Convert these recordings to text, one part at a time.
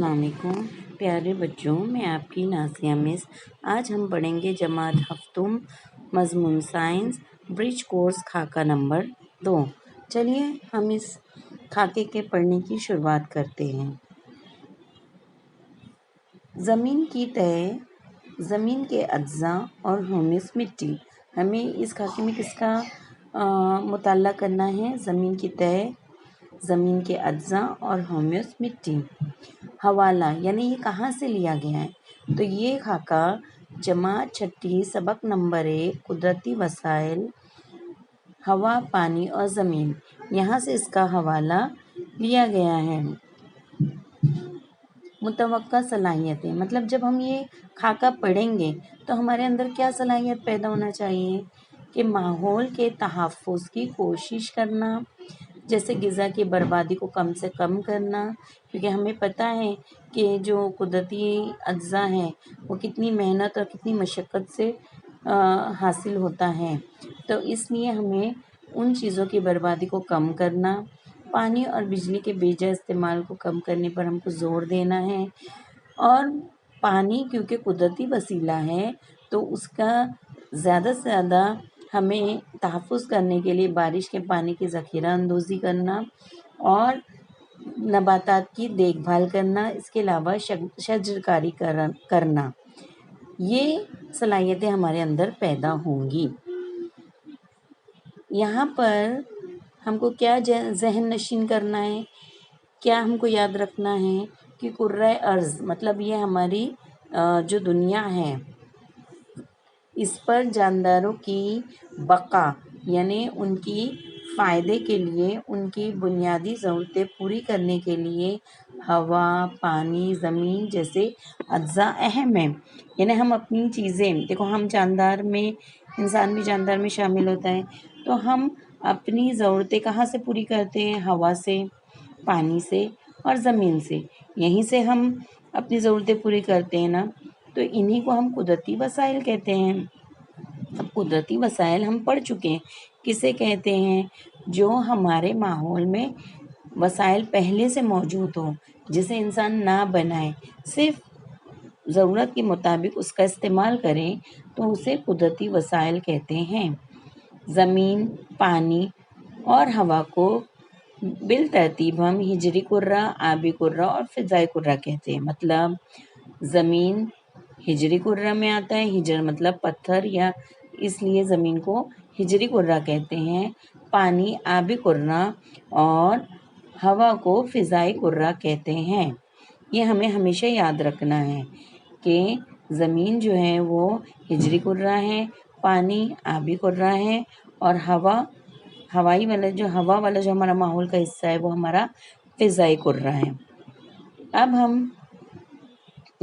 السلام علیکم پیارے بچوں، میں آپ کی نازیہ مس۔ آج ہم پڑھیں گے جماعت ہفتم مضمون سائنس برج کورس خاکہ نمبر 2۔ چلیے ہم اس خاکے کے پڑھنے کی شروعات کرتے ہیں۔ زمین کی تہ، زمین کے اجزاء اور ہیومس مٹی۔ ہمیں اس خاکے میں کس کا مطالعہ کرنا ہے؟ زمین کی تہ، زمین کے اجزاء اور ہیومس مٹی۔ حوالہ یعنی یہ کہاں سے لیا گیا ہے؟ تو یہ خاکہ جماعت چھٹی سبق نمبر 1 قدرتی وسائل ہوا، پانی اور زمین، یہاں سے اس کا حوالہ لیا گیا ہے۔ متوقع صلاحیتیں، مطلب جب ہم یہ خاکہ پڑھیں گے تو ہمارے اندر کیا صلاحیت پیدا ہونا چاہیے کہ ماحول کے تحفظ کی کوشش کرنا، جیسے غذا کی بربادی کو کم سے کم کرنا، کیونکہ ہمیں پتہ ہے کہ جو قدرتی اجزاء ہیں وہ کتنی محنت اور کتنی مشقت سے حاصل ہوتا ہے، تو اس لیے ہمیں ان چیزوں کی بربادی کو کم کرنا، پانی اور بجلی کے بے جا استعمال کو کم کرنے پر ہم کو زور دینا ہے، اور پانی کیونکہ قدرتی وسیلہ ہے تو اس کا زیادہ سے زیادہ ہمیں تحفظ کرنے کے لیے بارش کے پانی کی ذخیرہ اندوزی کرنا اور نباتات کی دیکھ بھال کرنا، اس کے علاوہ شجر کاری کرنا، یہ صلاحیتیں ہمارے اندر پیدا ہوں گی۔ یہاں پر ہم کو کیا ذہن نشین کرنا ہے، کیا ہم کو یاد رکھنا ہے کہ کرۂ ارض مطلب یہ ہماری جو دنیا ہے، اس پر جانداروں کی بقا یعنی ان کی فائدے کے لیے، ان کی بنیادی ضرورتیں پوری کرنے کے لیے ہوا، پانی، زمین جیسے اجزاء اہم ہیں۔ یعنی ہم اپنی چیزیں دیکھو، ہم جاندار میں، انسان بھی جاندار میں شامل ہوتا ہے، تو ہم اپنی ضرورتیں کہاں سے پوری کرتے ہیں؟ ہوا سے، پانی سے اور زمین سے، یہیں سے ہم اپنی ضرورتیں پوری کرتے ہیں نا، تو انہی کو ہم قدرتی وسائل کہتے ہیں۔ اب قدرتی وسائل ہم پڑھ چکے ہیں، کسے کہتے ہیں؟ جو ہمارے ماحول میں وسائل پہلے سے موجود ہوں، جسے انسان نہ بنائے، صرف ضرورت کے مطابق اس کا استعمال کریں، تو اسے قدرتی وسائل کہتے ہیں۔ زمین، پانی اور ہوا کو بالترتیب ہم ہجری کرہ، آبی کرہ اور فضائی کرہ کہتے ہیں۔ مطلب زمین ہجری کرہ میں آتا ہے، ہجر مطلب پتھر، یا اس لیے زمین کو ہجری کرہ کہتے ہیں۔ پانی آبی کرہ اور ہوا کو فضائی کرہ کہتے ہیں۔ یہ ہمیں ہمیشہ یاد رکھنا ہے کہ زمین جو ہے وہ ہجری کرہ ہے، پانی آبی کرہ ہے، اور ہوا والا جو ہمارا ماحول کا حصہ ہے وہ ہمارا فضائی کرہ ہے۔ اب ہم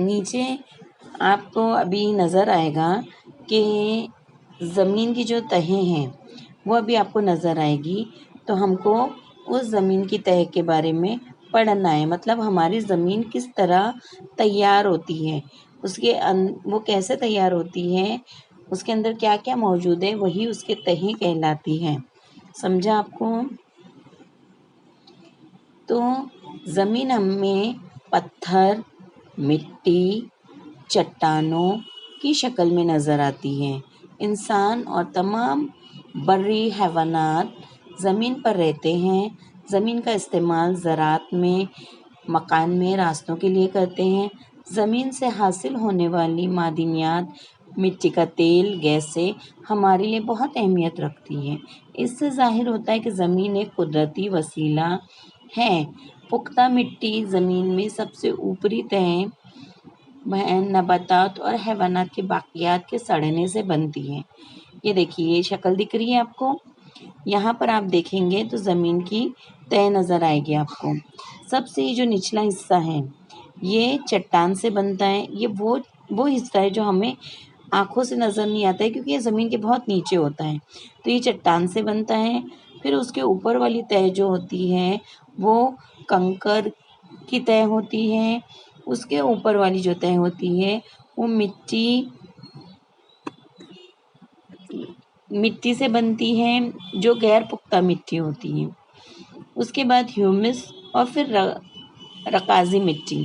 نیچے آپ کو ابھی نظر آئے گا کہ زمین کی جو تہیں ہیں وہ ابھی آپ کو نظر آئے گی، تو ہم کو اس زمین کی تہ کے بارے میں پڑھنا ہے۔ مطلب ہماری زمین کس طرح تیار ہوتی ہے، وہ کیسے تیار ہوتی ہے، اس کے اندر کیا کیا موجود ہے، وہی اس کے تہیں کہلاتی ہیں۔ سمجھا آپ کو؟ تو زمین ہمیں پتھر، مٹی، چٹانوں کی شکل میں نظر آتی ہے۔ انسان اور تمام بری حیوانات زمین پر رہتے ہیں۔ زمین کا استعمال زراعت میں، مکان میں، راستوں کے لیے کرتے ہیں۔ زمین سے حاصل ہونے والی معدنیات، مٹی کا تیل، گیسیں ہمارے لیے بہت اہمیت رکھتی ہیں۔ اس سے ظاہر ہوتا ہے کہ زمین ایک قدرتی وسیلہ ہے۔ پختہ مٹی زمین میں سب سے اوپری تہیں نباتات اور حیوانات کے باقیات کے سڑنے سے بنتی ہیں۔ یہ دیکھیے، یہ شکل دکھ رہی ہے آپ کو؟ یہاں پر آپ دیکھیں گے تو زمین کی تہ نظر آئے گی آپ کو۔ سب سے یہ جو نچلا حصہ ہے یہ چٹان سے بنتا ہے۔ یہ وہ حصہ ہے جو ہمیں آنکھوں سے نظر نہیں آتا ہے، کیونکہ یہ زمین کے بہت نیچے ہوتا ہے، تو یہ چٹان سے بنتا ہے۔ پھر اس کے اوپر والی تہ جو ہوتی ہے وہ کنکر کی تہ ہوتی ہے۔ اس کے اوپر والی جو تہ ہوتی ہے وہ مٹی سے بنتی ہے، جو غیر پختہ مٹی ہوتی ہے۔ اس کے بعد ہیومس اور پھر رکازی مٹی،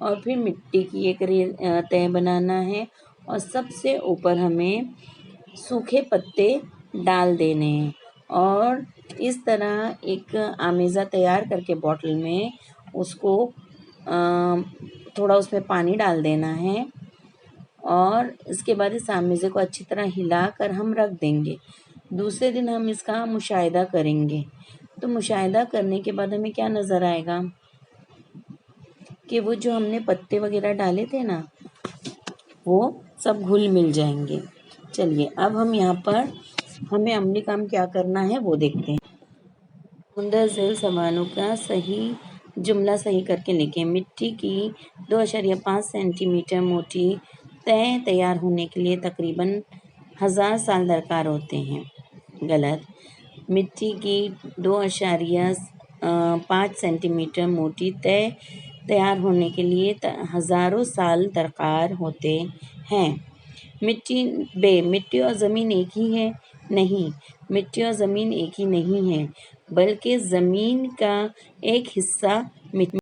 اور پھر مٹی کی ایک تہ بنانا ہے اور سب سے اوپر ہمیں سوکھے پتے ڈال دینے ہیں اور اس طرح ایک آمیزہ تیار کر کے بوٹل میں اس کو تھوڑا اس میں پانی ڈال دینا ہے اور اس کے بعد اس آمیزے کو اچھی طرح ہلا کر ہم رکھ دیں گے۔ دوسرے دن ہم اس کا مشاہدہ کریں گے تو مشاہدہ کرنے کے بعد ہمیں کیا نظر آئے گا کہ وہ جو ہم نے پتے وغیرہ ڈالے تھے نا وہ سب گھل مل جائیں گے۔ چلیے اب ہم یہاں پر ہمیں عملی کام کیا کرنا ہے وہ دیکھتے ہیں۔ مندرجہ ذیل سوالوں کا صحیح جملہ صحیح کر کے لکھیں۔ مٹی کی 2.5 سینٹی میٹر موٹی تہ تیار ہونے کے لیے تقریباً 1000 سال درکار ہوتے ہیں۔ غلط۔ مٹی کی 2.5 سینٹی میٹر موٹی تہ تیار ہونے کے لیے ہزاروں سال درکار ہوتے ہیں۔ مٹی اور زمین ایک ہی ہے؟ نہیں، مٹی اور زمین ایک ہی نہیں ہے بلکہ زمین کا ایک حصہ مٹی